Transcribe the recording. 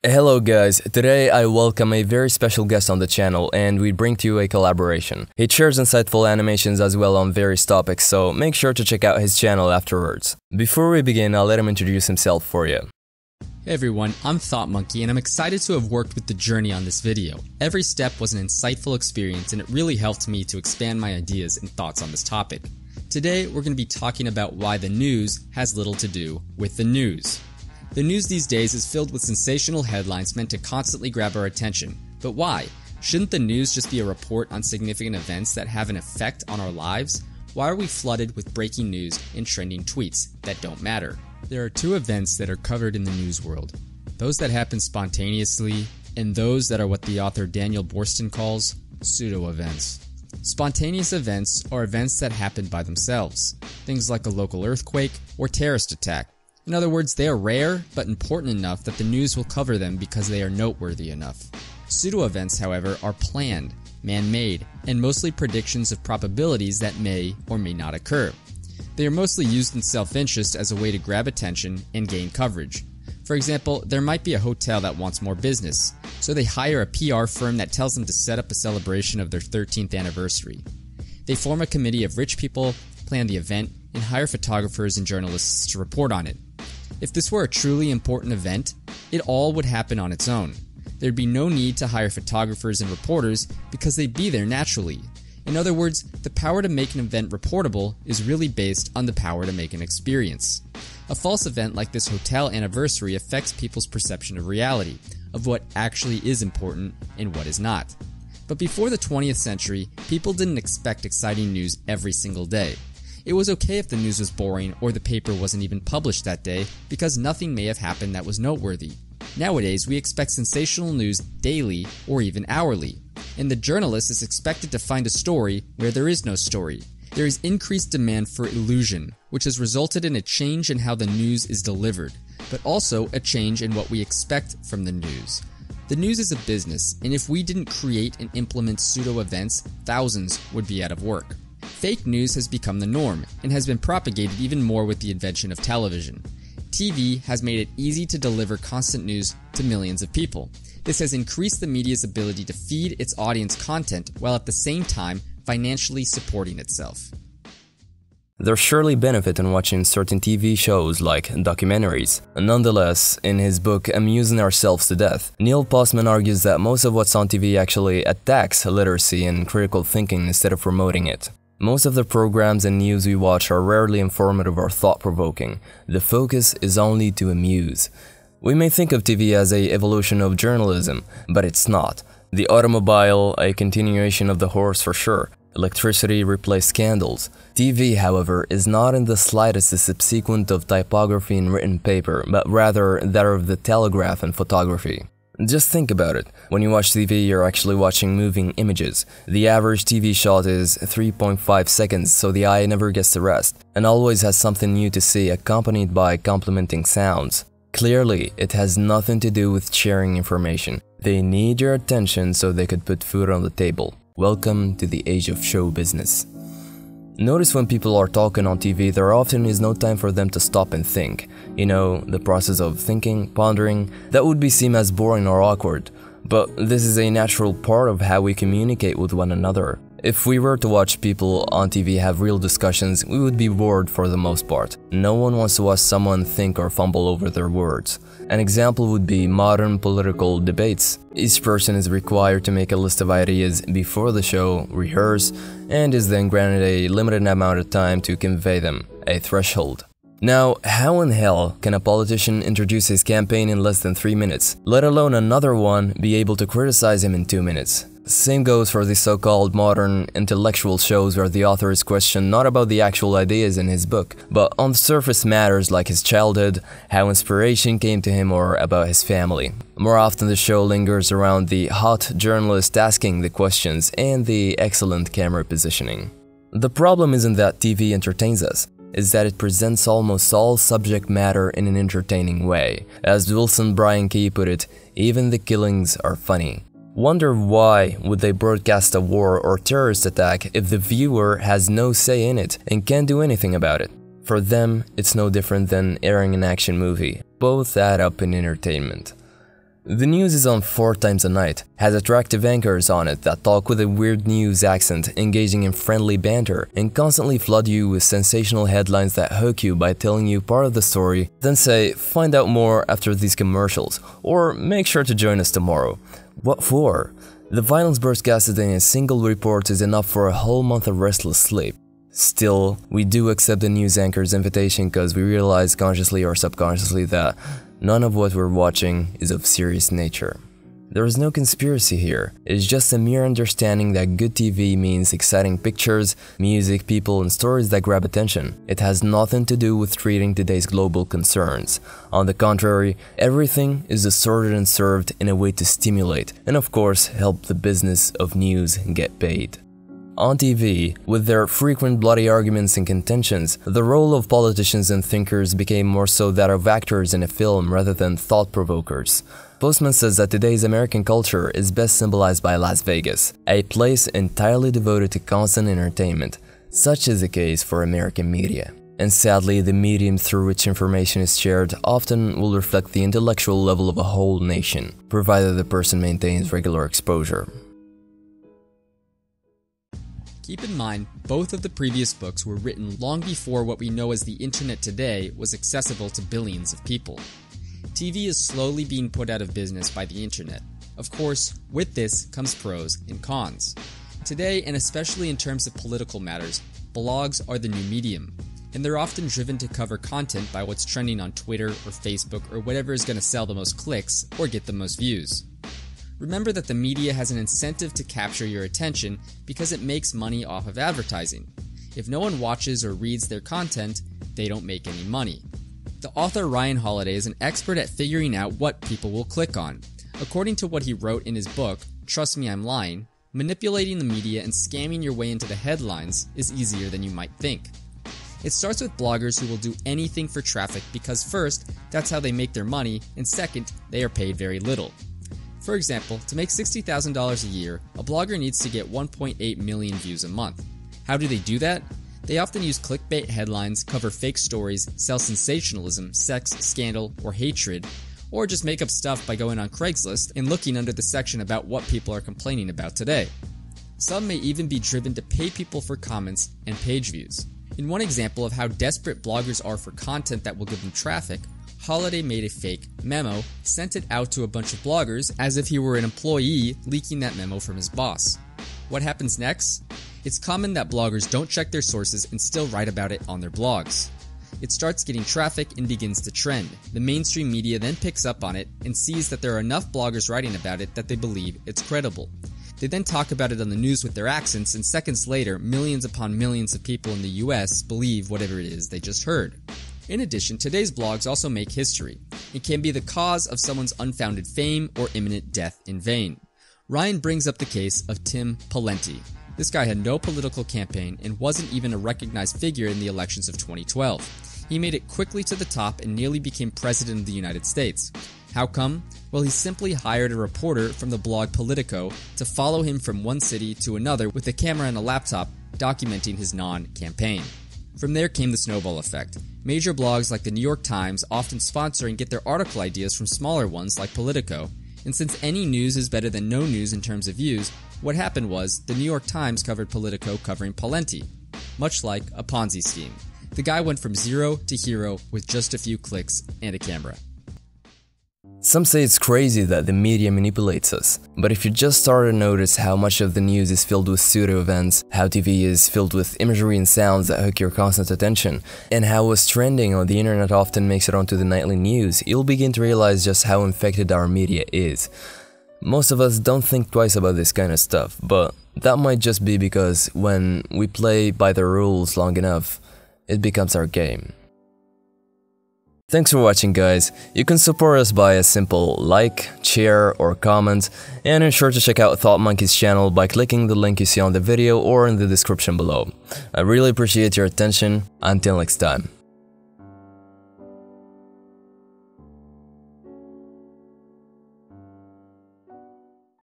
Hello guys, today I welcome a very special guest on the channel and we bring to you a collaboration. He shares insightful animations as well on various topics, so make sure to check out his channel afterwards. Before we begin, I'll let him introduce himself for you. Hey everyone, I'm Thought Monkey and I'm excited to have worked with the journey on this video. Every step was an insightful experience and it really helped me to expand my ideas and thoughts on this topic. Today we're going to be talking about why the news has little to do with the news. The news these days is filled with sensational headlines meant to constantly grab our attention. But why? Shouldn't the news just be a report on significant events that have an effect on our lives? Why are we flooded with breaking news and trending tweets that don't matter? There are two events that are covered in the news world. Those that happen spontaneously, and those that are what the author Daniel Boorstin calls pseudo-events. Spontaneous events are events that happen by themselves. Things like a local earthquake or terrorist attack. In other words, they are rare, but important enough that the news will cover them because they are noteworthy enough. Pseudo-events, however, are planned, man-made, and mostly predictions of probabilities that may or may not occur. They are mostly used in self-interest as a way to grab attention and gain coverage. For example, there might be a hotel that wants more business, so they hire a PR firm that tells them to set up a celebration of their 13th anniversary. They form a committee of rich people, plan the event, and hire photographers and journalists to report on it. If this were a truly important event, it all would happen on its own. There'd be no need to hire photographers and reporters because they'd be there naturally. In other words, the power to make an event reportable is really based on the power to make an experience. A false event like this hotel anniversary affects people's perception of reality, of what actually is important and what is not. But before the 20th century, people didn't expect exciting news every single day. It was okay if the news was boring or the paper wasn't even published that day because nothing may have happened that was noteworthy. Nowadays, we expect sensational news daily or even hourly, and the journalist is expected to find a story where there is no story. There is increased demand for illusion, which has resulted in a change in how the news is delivered, but also a change in what we expect from the news. The news is a business, and if we didn't create and implement pseudo-events, thousands would be out of work. Fake news has become the norm and has been propagated even more with the invention of television. TV has made it easy to deliver constant news to millions of people. This has increased the media's ability to feed its audience content while at the same time financially supporting itself. There's surely benefit in watching certain TV shows like documentaries. Nonetheless, in his book Amusing Ourselves to Death, Neil Postman argues that most of what's on TV actually attacks literacy and critical thinking instead of promoting it. Most of the programs and news we watch are rarely informative or thought-provoking. The focus is only to amuse. We may think of TV as an evolution of journalism, but it's not. The automobile, a continuation of the horse for sure. Electricity replaced candles. TV, however, is not in the slightest a subsequent of typography in written paper, but rather that of the telegraph and photography. Just think about it. When you watch TV, you're actually watching moving images. The average TV shot is 3.5 seconds, so the eye never gets to rest, and always has something new to see accompanied by complementing sounds. Clearly, it has nothing to do with sharing information. They need your attention so they could put food on the table. Welcome to the age of show business. Notice when people are talking on TV, there often is no time for them to stop and think. You know, the process of thinking, pondering, that would be seen as boring or awkward. But this is a natural part of how we communicate with one another. If we were to watch people on TV have real discussions, we would be bored for the most part. No one wants to watch someone think or fumble over their words. An example would be modern political debates. Each person is required to make a list of ideas before the show, rehearse, and is then granted a limited amount of time to convey them, a threshold. Now, how in hell can a politician introduce his campaign in less than 3 minutes, let alone another one be able to criticize him in 2 minutes? Same goes for the so-called modern intellectual shows where the author is questioned not about the actual ideas in his book, but on the surface matters like his childhood, how inspiration came to him, or about his family. More often the show lingers around the hot journalist asking the questions and the excellent camera positioning. The problem isn't that TV entertains us, is that it presents almost all subject matter in an entertaining way. As Wilson Bryan Key put it, even the killings are funny. Wonder why would they broadcast a war or terrorist attack if the viewer has no say in it and can't do anything about it? For them, it's no different than airing an action movie. Both add up in entertainment. The news is on 4 times a night, has attractive anchors on it that talk with a weird news accent, engaging in friendly banter, and constantly flood you with sensational headlines that hook you by telling you part of the story, then say, find out more after these commercials, or make sure to join us tomorrow. What for? The violence broadcasted in a single report is enough for a whole month of restless sleep. Still, we do accept the news anchor's invitation because we realize consciously or subconsciously that none of what we're watching is of serious nature. There is no conspiracy here, it is just a mere understanding that good TV means exciting pictures, music, people, and stories that grab attention. It has nothing to do with treating today's global concerns. On the contrary, everything is distorted and served in a way to stimulate, and of course, help the business of news get paid. On TV, with their frequent bloody arguments and contentions, the role of politicians and thinkers became more so that of actors in a film rather than thought-provokers. Postman says that today's American culture is best symbolized by Las Vegas, a place entirely devoted to constant entertainment. Such is the case for American media. And sadly, the medium through which information is shared often will reflect the intellectual level of a whole nation, provided the person maintains regular exposure. Keep in mind, both of the previous books were written long before what we know as the internet today was accessible to billions of people. TV is slowly being put out of business by the internet. Of course, with this comes pros and cons. Today, and especially in terms of political matters, blogs are the new medium, and they're often driven to cover content by what's trending on Twitter or Facebook or whatever is going to sell the most clicks or get the most views. Remember that the media has an incentive to capture your attention because it makes money off of advertising. If no one watches or reads their content, they don't make any money. The author Ryan Holiday is an expert at figuring out what people will click on. According to what he wrote in his book, Trust Me, I'm Lying, manipulating the media and scamming your way into the headlines is easier than you might think. It starts with bloggers who will do anything for traffic because first, that's how they make their money, and second, they are paid very little. For example, to make $60,000 a year, a blogger needs to get 1.8 million views a month. How do they do that? They often use clickbait headlines, cover fake stories, sell sensationalism, sex, scandal, or hatred, or just make up stuff by going on Craigslist and looking under the section about what people are complaining about today. Some may even be driven to pay people for comments and page views. In one example of how desperate bloggers are for content that will give them traffic, Holiday made a fake memo, sent it out to a bunch of bloggers as if he were an employee leaking that memo from his boss. What happens next? It's common that bloggers don't check their sources and still write about it on their blogs. It starts getting traffic and begins to trend. The mainstream media then picks up on it and sees that there are enough bloggers writing about it that they believe it's credible. They then talk about it on the news with their accents, and seconds later, millions upon millions of people in the US believe whatever it is they just heard. In addition, today's blogs also make history. It can be the cause of someone's unfounded fame or imminent death in vain. Ryan brings up the case of Tim Pawlenty. This guy had no political campaign and wasn't even a recognized figure in the elections of 2012. He made it quickly to the top and nearly became president of the United States. How come? Well, he simply hired a reporter from the blog Politico to follow him from one city to another with a camera and a laptop documenting his non-campaign. From there came the snowball effect. Major blogs like the New York Times often sponsor and get their article ideas from smaller ones like Politico. And since any news is better than no news in terms of views, what happened was the New York Times covered Politico covering Pawlenty, much like a Ponzi scheme. The guy went from zero to hero with just a few clicks and a camera. Some say it's crazy that the media manipulates us, but if you just started to notice how much of the news is filled with pseudo events, how TV is filled with imagery and sounds that hook your constant attention, and how what's trending on the internet often makes it onto the nightly news, you'll begin to realize just how infected our media is. Most of us don't think twice about this kind of stuff, but that might just be because when we play by the rules long enough, it becomes our game. Thanks for watching, guys. You can support us by a simple like, share, or comment, and ensure to check out Thought Monkey's channel by clicking the link you see on the video or in the description below. I really appreciate your attention. Until next time.